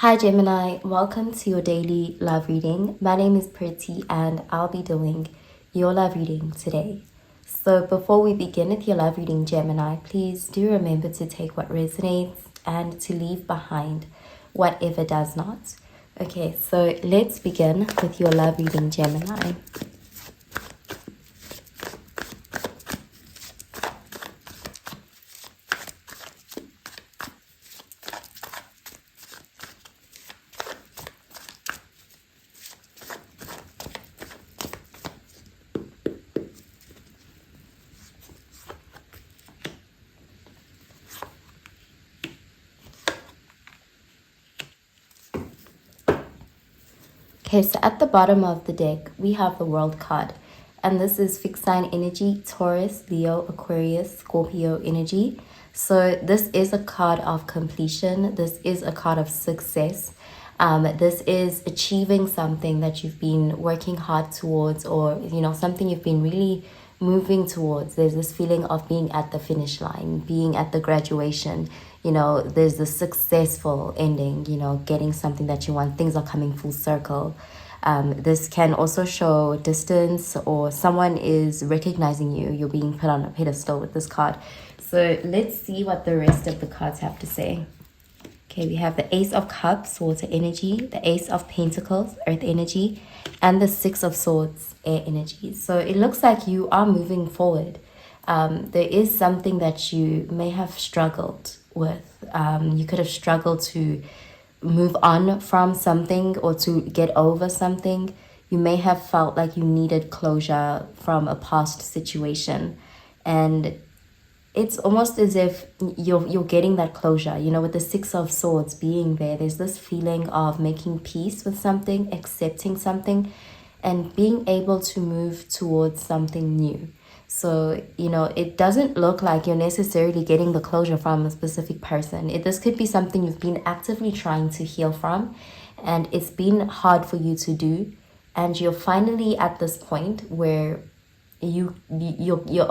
Hi Gemini, welcome to your daily love reading. My name is Pretty and I'll be doing your love reading today. So before we begin with your love reading, Gemini, please do remember to take what resonates and to leave behind whatever does not. Okay, so let's begin with your love reading, Gemini. Okay, so at the bottom of the deck, we have the World card. And this is fixed sign energy, Taurus, Leo, Aquarius, Scorpio energy. So this is a card of completion. This is a card of success. This is achieving something that you've been working hard towards, or, something you've been really moving towards. There's this feeling of being at the finish line, being at the graduation. There's the successful ending, getting something that you want. Things are coming full circle. This can also show distance, or someone is recognizing you. You're being put on a pedestal with this card. So let's see what the rest of the cards have to say. Okay, we have the Ace of Cups, water energy, the Ace of Pentacles, earth energy, and the Six of Swords, air energy. So it looks like you are moving forward. There is something that you may have struggled with. You could have struggled to move on from something or to get over something. You may have felt like you needed closure from a past situation, and it's almost as if you're getting that closure. With the Six of Swords being there, there's this feeling of making peace with something, accepting something, and being able to move towards something new. So, it doesn't look like you're necessarily getting the closure from a specific person. This could be something you've been actively trying to heal from, and it's been hard for you to do. And you're finally at this point where you're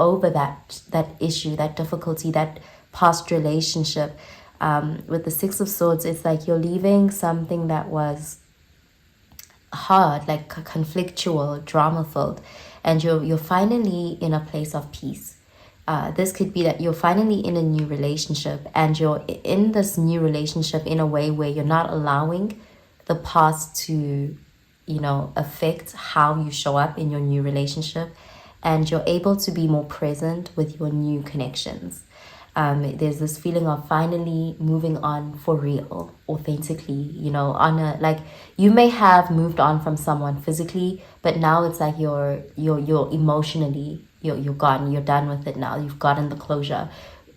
over that issue, that difficulty, that past relationship. With the Six of Swords, it's like you're leaving something that was hard, like conflictual, drama filled, and you're finally in a place of peace. This could be that you're finally in a new relationship, and you're in this new relationship in a way where you're not allowing the past to affect how you show up in your new relationship, and you're able to be more present with your new connections. There's this feeling of finally moving on for real, authentically, you may have moved on from someone physically, but now it's like you're emotionally, you're gone, you're done with it now, you've gotten the closure.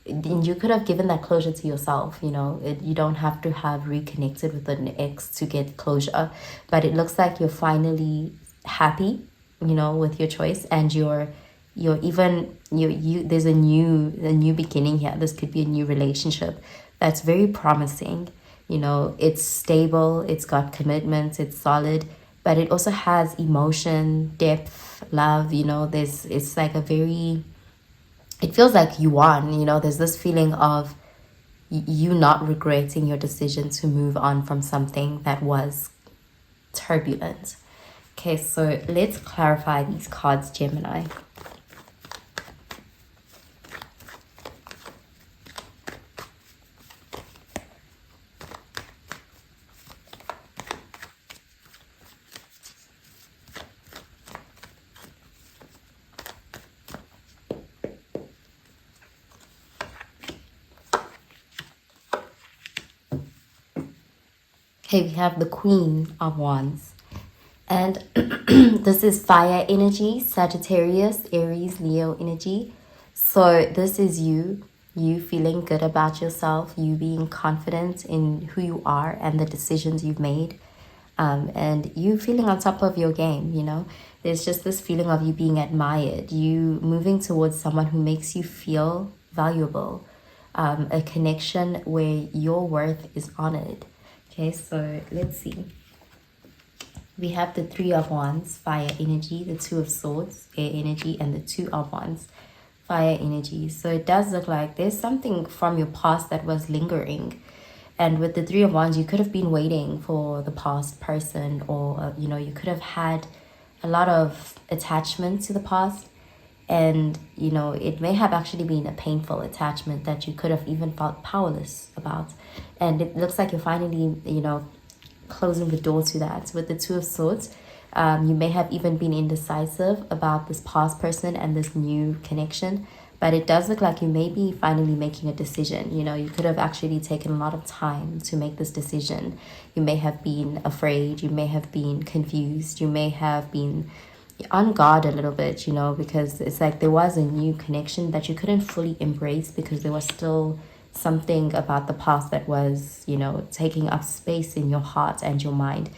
And you could have given that closure to yourself. You don't have to have reconnected with an ex to get closure, but it looks like you're finally happy, with your choice, and you're even there's a new beginning here. This could be a new relationship that's very promising. It's stable, it's got commitment, it's solid, but it also has emotion, depth, love. It's like it feels like you won. There's this feeling of you not regretting your decision to move on from something that was turbulent. Okay, so let's clarify these cards, Gemini. Okay, we have the Queen of Wands. And this is fire energy, Sagittarius, Aries, Leo energy. So this is you feeling good about yourself, you being confident in who you are and the decisions you've made, and you feeling on top of your game. There's just this feeling of you being admired, you moving towards someone who makes you feel valuable, a connection where your worth is honored. Okay, so let's see. We have the Three of Wands, fire energy, the Two of Swords, air energy, and the Two of Wands, fire energy. So it does look like there's something from your past that was lingering, And with the Three of Wands, you could have been waiting for the past person, or, you could have had a lot of attachment to the past. And, it may have actually been a painful attachment that you could have even felt powerless about. And it looks like you're finally, closing the door to that. With the Two of Swords, you may have even been indecisive about this past person and this new connection. But it does look like you may be finally making a decision. You could have actually taken a lot of time to make this decision. You may have been afraid. You may have been confused. You may have been on guard a little bit, because it's like there was a new connection that you couldn't fully embrace because there was still something about the past that was, taking up space in your heart and your mind.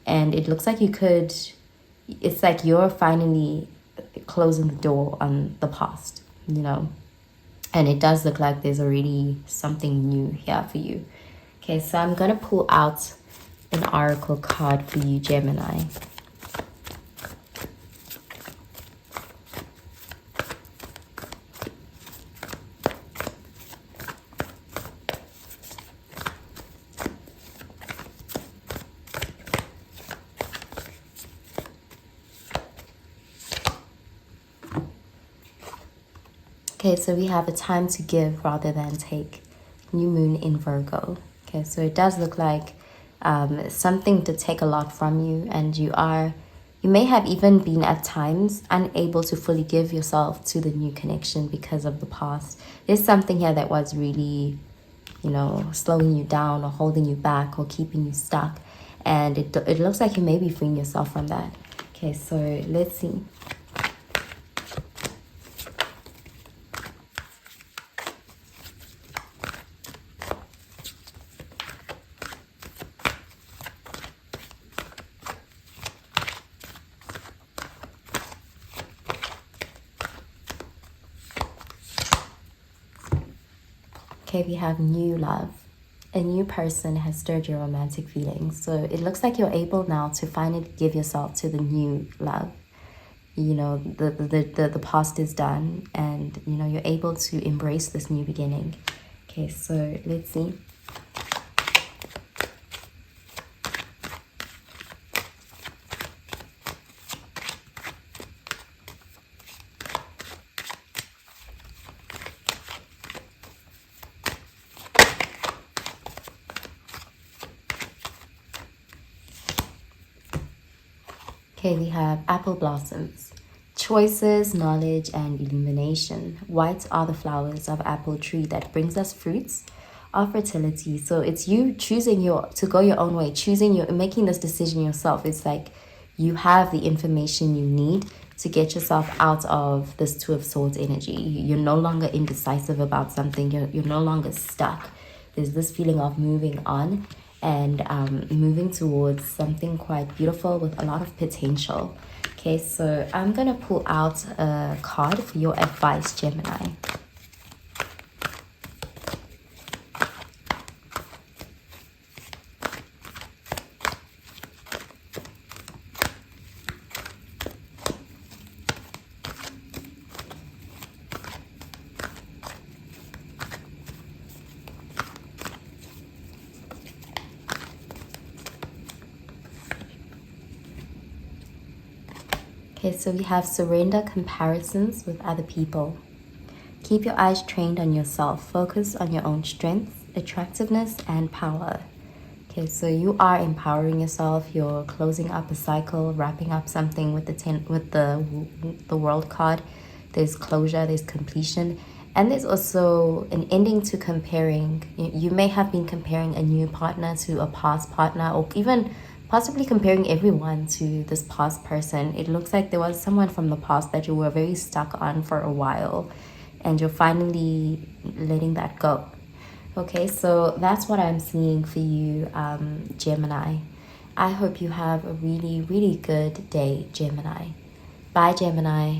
And it looks like it's like you're finally closing the door on the past. And it does look like there's already something new here for you. Okay, so I'm gonna pull out an oracle card for you, Gemini. Okay, so we have a time to give rather than take. New moon in Virgo. Okay, so it does look like something to take a lot from you, and you may have even been at times unable to fully give yourself to the new connection because of the past. There's something here that was really, slowing you down or holding you back or keeping you stuck. And it looks like you may be freeing yourself from that. Okay, so let's see. Okay, we have new love. A new person has stirred your romantic feelings. So it looks like you're able now to finally give yourself to the new love. The past is done, and, you're able to embrace this new beginning. Okay, so let's see. Okay, we have apple blossoms. Choices, knowledge, and illumination. White are the flowers of apple tree that brings us fruits of fertility. So it's you choosing to go your own way, making this decision yourself. It's like you have the information you need to get yourself out of this Two of Swords energy. You're no longer indecisive about something. You're no longer stuck. There's this feeling of moving on and moving towards something quite beautiful with a lot of potential. Okay, so I'm gonna pull out a card for your advice, Gemini. Okay, so we have surrender comparisons with other people. Keep your eyes trained on yourself. Focus on your own strengths, attractiveness, and power. Okay, so you are empowering yourself. You're closing up a cycle, wrapping up something with the World card. There's closure, there's completion, and there's also an ending to comparing. You may have been comparing a new partner to a past partner, or even possibly comparing everyone to this past person. It looks like there was someone from the past that you were very stuck on for a while, and you're finally letting that go. Okay, so that's what I'm seeing for you, Gemini. I hope you have a really, really good day, Gemini. Bye, Gemini.